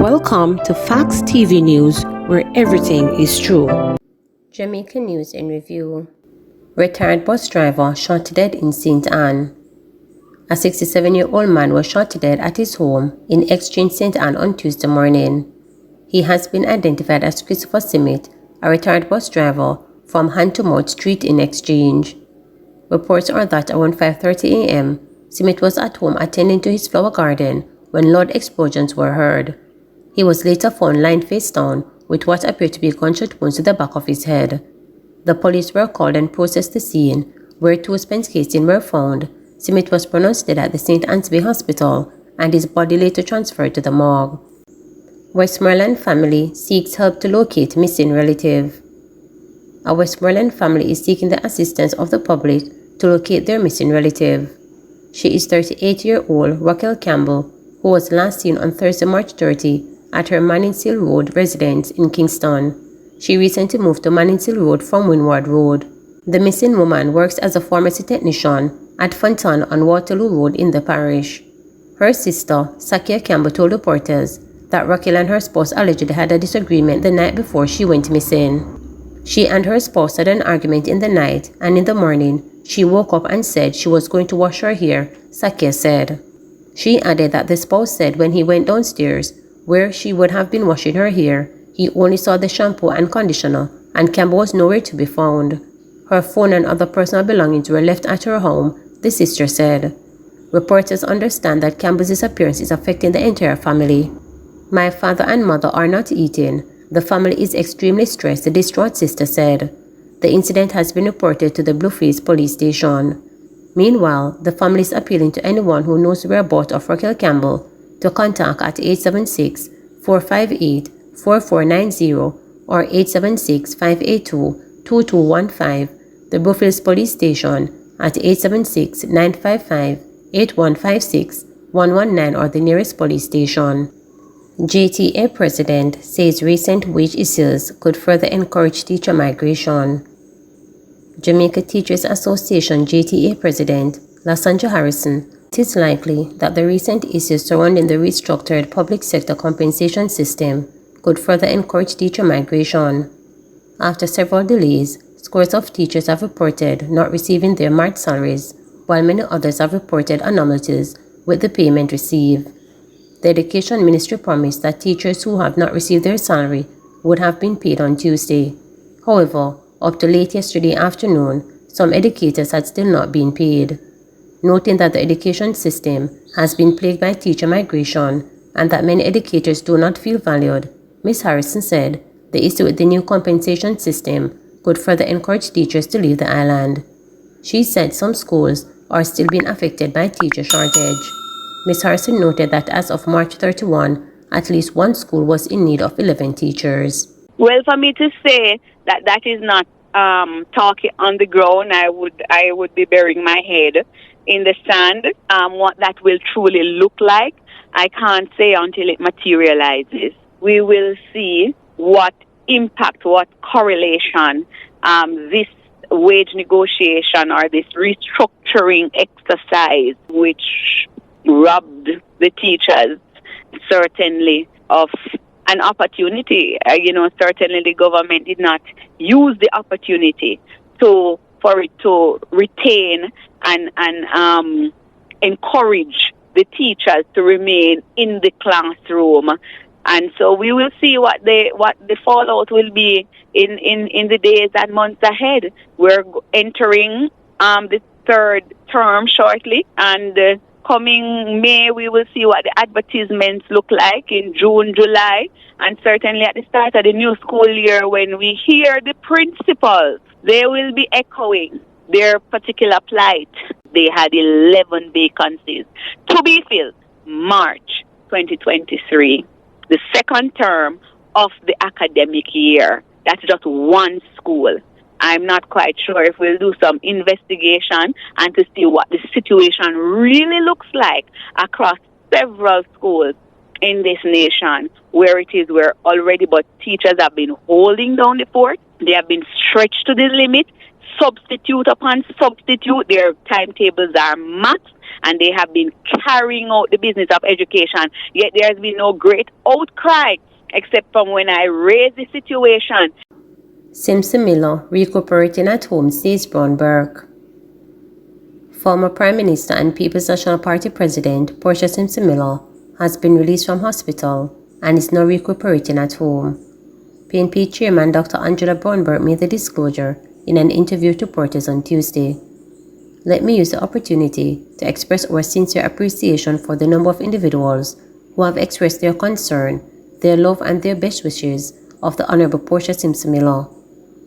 Welcome to Facts TV News, where everything is true. Jamaica News in Review. Retired bus driver shot to death in St. Anne. A 67-year-old man was shot to death at his home in Exchange, St. Anne on Tuesday morning. He has been identified as Christopher Simmet, a retired bus driver from Hand-to-Mouth Street in Exchange. Reports are that around 5:30 a.m., Simmet was at home attending to his flower garden when loud explosions were heard. He was later found lying face down with what appeared to be gunshot wounds to the back of his head. The police were called and processed the scene, where 2 spent casings were found. Simmet was pronounced dead at the St. Anne's Hospital, and his body later transferred to the morgue. Westmoreland family seeks help to locate missing relative. A Westmoreland family is seeking the assistance of the public to locate their missing relative. She is 38-year-old Raquel Campbell, who was last seen on Thursday, March 30, at her Manningsill Road residence in Kingston. She recently moved to Manningsill Road from Windward Road. The missing woman works as a pharmacy technician at Fontaine on Waterloo Road in the parish. Her sister, Sakia Campbell, told reporters that Raquel and her spouse allegedly had a disagreement the night before she went missing. She and her spouse had an argument in the night, and in the morning, she woke up and said she was going to wash her hair, Sakia said. She added that the spouse said when he went downstairs, where she would have been washing her hair, he only saw the shampoo and conditioner, and Campbell was nowhere to be found. Her phone and other personal belongings were left at her home, the sister said. Reporters understand that Campbell's disappearance is affecting the entire family. My father and mother are not eating. The family is extremely stressed, the distraught sister said. The incident has been reported to the Blueface police station. Meanwhile, the family is appealing to anyone who knows the whereabouts of Raquel Campbell to contact at 876-458-4490 or 876-582-2215, the Blueface police station at 876-955-8156, 119 or the nearest police station. JTA president says recent wage issues could further encourage teacher migration. Jamaica Teachers Association JTA president Lasandra Harrison, it is likely that the recent issues surrounding the restructured public sector compensation system could further encourage teacher migration. After several delays, scores of teachers have reported not receiving their March salaries, while many others have reported anomalies with the payment received. The Education Ministry promised that teachers who have not received their salary would have been paid on Tuesday. However, up to late yesterday afternoon, some educators had still not been paid. Noting that the education system has been plagued by teacher migration and that many educators do not feel valued, Ms. Harrison said the issue with the new compensation system could further encourage teachers to leave the island. She said some schools are still being affected by teacher shortage. Ms. Harrison noted that as of March 31, at least one school was in need of 11 teachers. Well, for me to say that is not talking on the ground, I would be burying my head in the sand. What that will truly look like, I can't say until it materializes. We will see what impact, what correlation this wage negotiation or this restructuring exercise, which robbed the teachers certainly of an opportunity. Certainly the government did not use the opportunity for it to retain and encourage the teachers to remain in the classroom. And so we will see what the fallout will be in the days and months ahead. We're entering the third term shortly, and coming May, we will see what the advertisements look like in June, July, and certainly at the start of the new school year when we hear the principals, they will be echoing their particular plight. They had 11 vacancies to be filled March 2023, the second term of the academic year. That's just one school. I'm not quite sure if we'll do some investigation and to see what the situation really looks like across several schools in this nation, where already but teachers have been holding down the fort. They have been stretched to the limit, substitute upon substitute. Their timetables are maxed, and they have been carrying out the business of education. Yet there has been no great outcry, except from when I raised the situation. Simpson Miller recuperating at home, says Bromberg. Former Prime Minister and People's National Party President Portia Simpson Miller has been released from hospital and is now recuperating at home. PNP Chairman Dr. Angela Bromberg made the disclosure in an interview to reporters on Tuesday. Let me use the opportunity to express our sincere appreciation for the number of individuals who have expressed their concern, their love and their best wishes of the Honorable Portia Simpson Miller.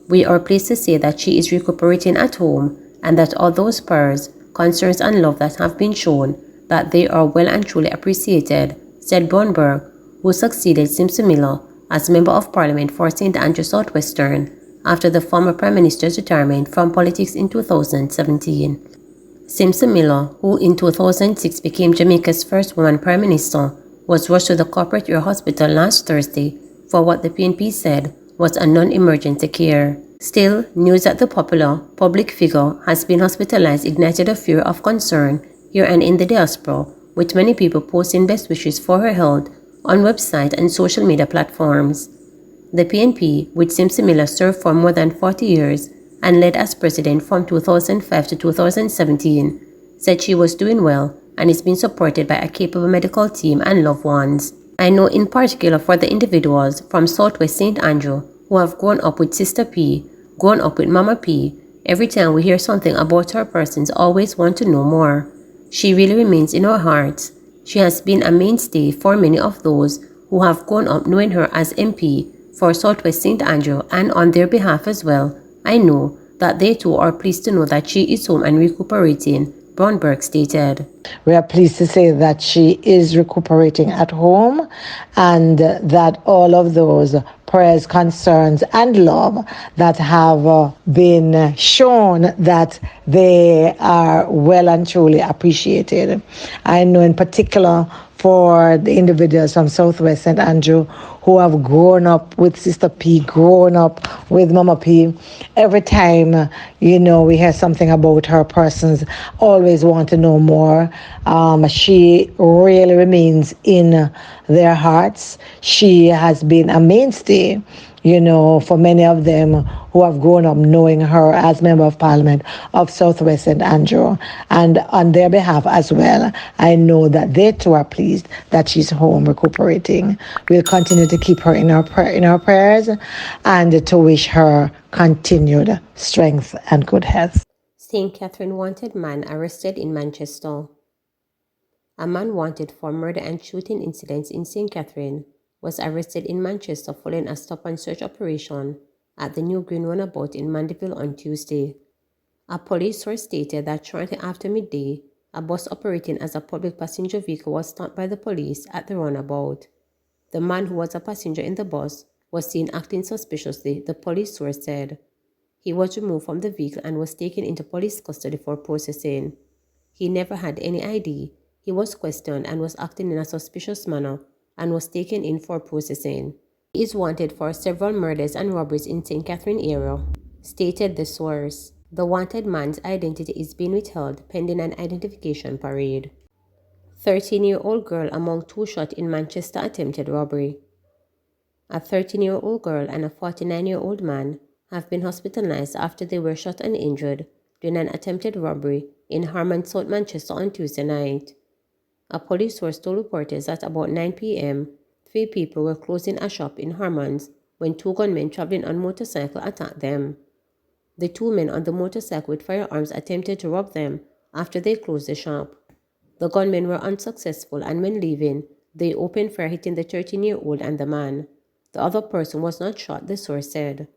We are pleased to say that she is recuperating at home and that all those prayers, concerns and love that have been shown, that they are well and truly appreciated, said Bromberg, who succeeded Simpson Miller as Member of Parliament for St. Andrew Southwestern after the former Prime Minister's retirement from politics in 2017. Simpson Miller, who in 2006 became Jamaica's first woman Prime Minister, was rushed to the Corporate Air Hospital last Thursday for what the PNP said was a non-emergency care. Still, news that the popular public figure has been hospitalized ignited a fear of concern here and in the diaspora, with many people posting best wishes for her health on website and social media platforms. The PNP, which Simpson Miller served for more than 40 years and led as president from 2005 to 2017, said she was doing well and is being supported by a capable medical team and loved ones. I know in particular for the individuals from Southwest St. Andrew who have grown up with Sister P, grown up with Mama P. Every time we hear something about her, persons always want to know more. She really remains in our hearts. She has been a mainstay for many of those who have grown up knowing her as MP for Southwest St. Andrew, and on their behalf as well, I know that they too are pleased to know that she is home and recuperating, Bromberg stated. We are pleased to say that she is recuperating at home and that all of those prayers, concerns, and love that have been shown, that they are well and truly appreciated. I know in particular for the individuals from Southwest St. Andrew who have grown up with Sister P, grown up with Mama P. Every time, we hear something about her, persons always want to know more. She really remains in their hearts. She has been a mainstay, for many of them who have grown up knowing her as Member of Parliament of Southwest St. Andrew. And on their behalf as well, I know that they too are pleased that she's home recuperating. We'll continue to keep her in our prayers and to wish her continued strength and good health. St. Catherine wanted man arrested in Manchester. A man wanted for murder and shooting incidents in St. Catherine was arrested in Manchester following a stop-and-search operation at the New Green Runabout in Mandeville on Tuesday. A police source stated that shortly after midday, a bus operating as a public passenger vehicle was stopped by the police at the runabout. The man who was a passenger in the bus was seen acting suspiciously, the police source said. He was removed from the vehicle and was taken into police custody for processing. He never had any ID. He was questioned and was acting in a suspicious manner and was taken in for processing. He is wanted for several murders and robberies in St. Catherine area, stated the source. The wanted man's identity is being withheld pending an identification parade. 13-year-old girl among two shot in Manchester attempted robbery. A 13-year-old girl and a 49-year-old man have been hospitalized after they were shot and injured during an attempted robbery in Harman, South Manchester on Tuesday night. A police source told reporters that about 9 p.m., 3 people were closing a shop in Harmans when 2 gunmen traveling on motorcycle attacked them. The 2 men on the motorcycle with firearms attempted to rob them after they closed the shop. The gunmen were unsuccessful, and when leaving, they opened fire, hitting the 13-year-old and the man. The other person was not shot, the source said.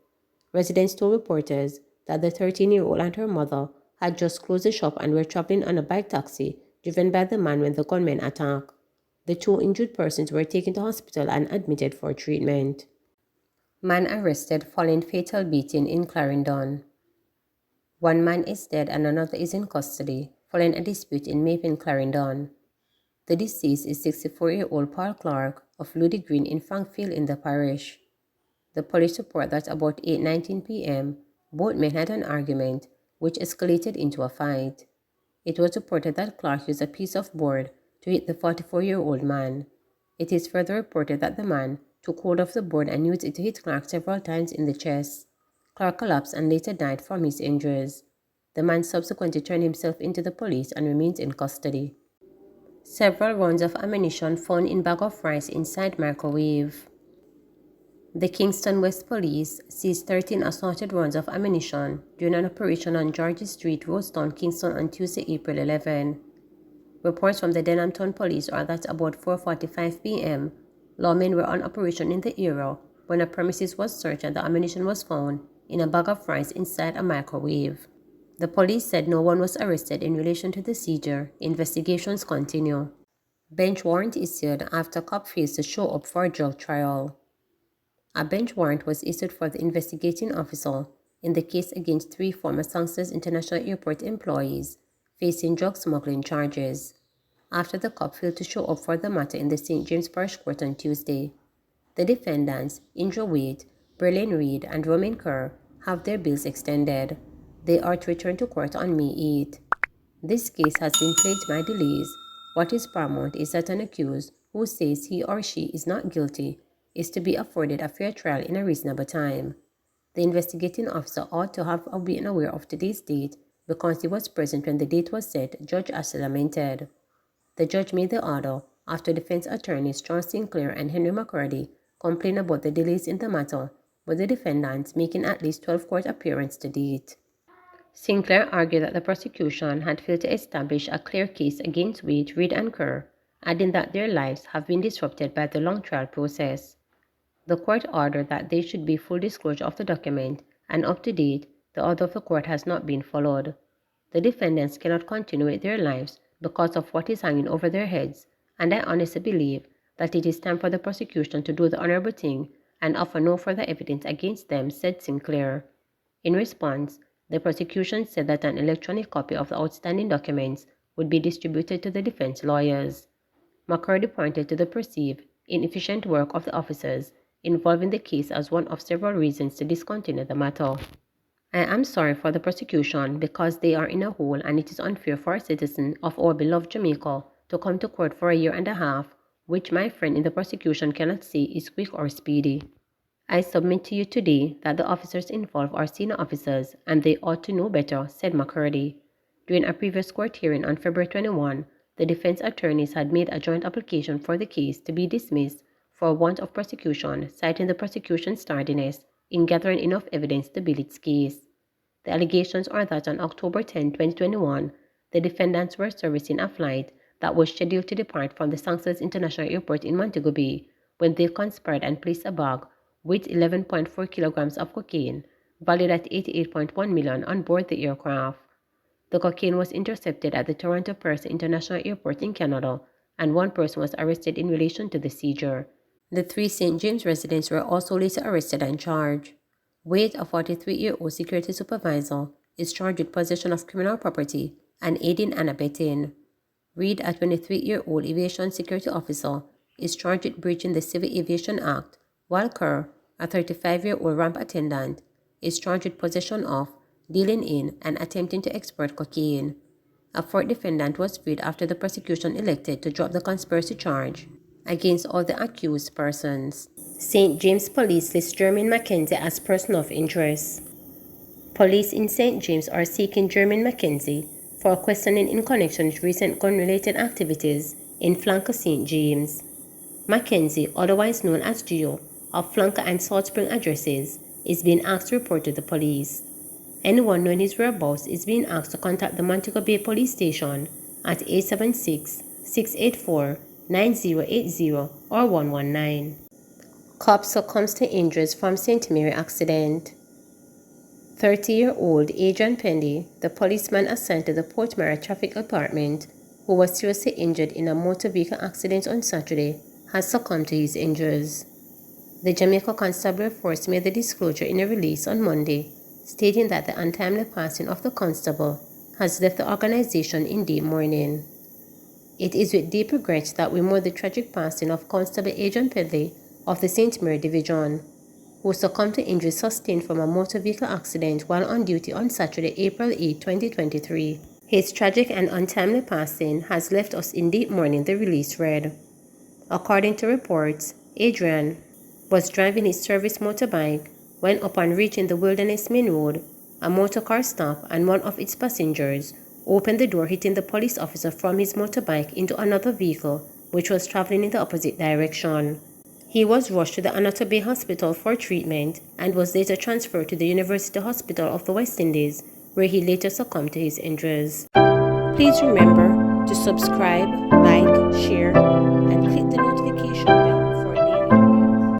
Residents told reporters that the 13-year-old and her mother had just closed the shop and were traveling on a bike taxi driven by the man when the gunmen attacked. The 2 injured persons were taken to hospital and admitted for treatment. Man arrested following fatal beating in Clarendon. 1 man is dead and another is in custody following a dispute in Maple, Clarendon. The deceased is 64-year-old Paul Clark of Luddy Green in Frankfield in the parish. The police report that about 8:19 p.m., both men had an argument which escalated into a fight. It was reported that Clark used a piece of board to hit the 44-year-old man. It is further reported that the man took hold of the board and used it to hit Clark several times in the chest. Clark collapsed and later died from his injuries. The man subsequently turned himself into the police and remains in custody. Several rounds of ammunition found in bag of rice inside microwave. The Kingston West Police seized 13 assorted rounds of ammunition during an operation on George Street, Rosestown, Kingston on Tuesday, April 11. Reports from the Denhamton Police are that about 4:45 p.m., lawmen were on operation in the area when a premises was searched and the ammunition was found in a bag of rice inside a microwave. The police said no one was arrested in relation to the seizure. Investigations continue. Bench warrant issued after cop fails to show up for a drug trial. A bench warrant was issued for the investigating officer in the case against 3 former Songsters International Airport employees facing drug smuggling charges, after the cop failed to show up for the matter in the St. James Parish Court on Tuesday. The defendants, Andrew Waite, Berlin Reed, and Roman Kerr, have their bails extended. They are to return to court on May 8. This case has been plagued by delays. What is paramount is that an accused who says he or she is not guilty is to be afforded a fair trial in a reasonable time. The investigating officer ought to have been aware of today's date because he was present when the date was set, Judge Ashley lamented. The judge made the order after defense attorneys John Sinclair and Henry McCurdy complained about the delays in the matter, with the defendants making at least 12 court appearances to date. Sinclair argued that the prosecution had failed to establish a clear case against Waite, Reed, and Kerr, adding that their lives have been disrupted by the long trial process. The court ordered that there should be full disclosure of the document, and up to date, the order of the court has not been followed. The defendants cannot continue with their lives because of what is hanging over their heads, and I honestly believe that it is time for the prosecution to do the honorable thing and offer no further evidence against them, said Sinclair. In response, the prosecution said that an electronic copy of the outstanding documents would be distributed to the defense lawyers. McCurdy pointed to the perceived inefficient work of the officers involved in the case as one of several reasons to discontinue the matter. I am sorry for the prosecution because they are in a hole and it is unfair for a citizen of our beloved Jamaica to come to court for a year and a half, which my friend in the prosecution cannot say is quick or speedy. I submit to you today that the officers involved are senior officers and they ought to know better, said McCurdy. During a previous court hearing on February 21, the defense attorneys had made a joint application for the case to be dismissed for want of prosecution, citing the prosecution's tardiness in gathering enough evidence to build its case. The allegations are that on October 10, 2021, the defendants were servicing a flight that was scheduled to depart from the Songsters International Airport in Montego Bay when they conspired and placed a bag with 11.4 kilograms of cocaine, valued at $88.1 million, on board the aircraft. The cocaine was intercepted at the Toronto Pearce International Airport in Canada, and one person was arrested in relation to the seizure. The 3 St. James residents were also later arrested and charged. Waite, a 43-year-old security supervisor, is charged with possession of criminal property and aiding and abetting. Reed, a 23-year-old aviation security officer, is charged with breaching the Civil Aviation Act, while Kerr, a 35-year-old ramp attendant, is charged with possession of, dealing in, and attempting to export cocaine. A 4th defendant was freed after the prosecution elected to drop the conspiracy charge against all the accused persons. St. James Police lists German McKenzie as person of interest. Police in St. James are seeking German McKenzie for questioning in connection with recent gun-related activities in Flanker St. James. McKenzie, otherwise known as Gio, of Flanker and Salt Spring addresses, is being asked to report to the police. Anyone knowing his whereabouts is being asked to contact the Montego Bay Police Station at 876-684-9080 or 119. Cop succumbs to injuries from St. Mary accident. 30-year-old Adrian Pendy, the policeman assigned to the Port Mara Traffic Department, who was seriously injured in a motor vehicle accident on Saturday, has succumbed to his injuries. The Jamaica Constabulary Force made the disclosure in a release on Monday, stating that the untimely passing of the constable has left the organization in deep mourning. It is with deep regret that we mourn the tragic passing of Constable Adrian Pendy of the St. Mary Division, who succumbed to injuries sustained from a motor vehicle accident while on duty on Saturday, April 8, 2023. His tragic and untimely passing has left us in deep mourning, the release read. According to reports, Adrian was driving his service motorbike when, upon reaching the Wilderness Main Road, a motorcar stopped and one of its passengers opened the door, hitting the police officer from his motorbike into another vehicle which was traveling in the opposite direction. He was rushed to the Anata Bay Hospital for treatment and was later transferred to the University Hospital of the West Indies, where he later succumbed to his injuries. Please remember to subscribe, like, share, and click the notification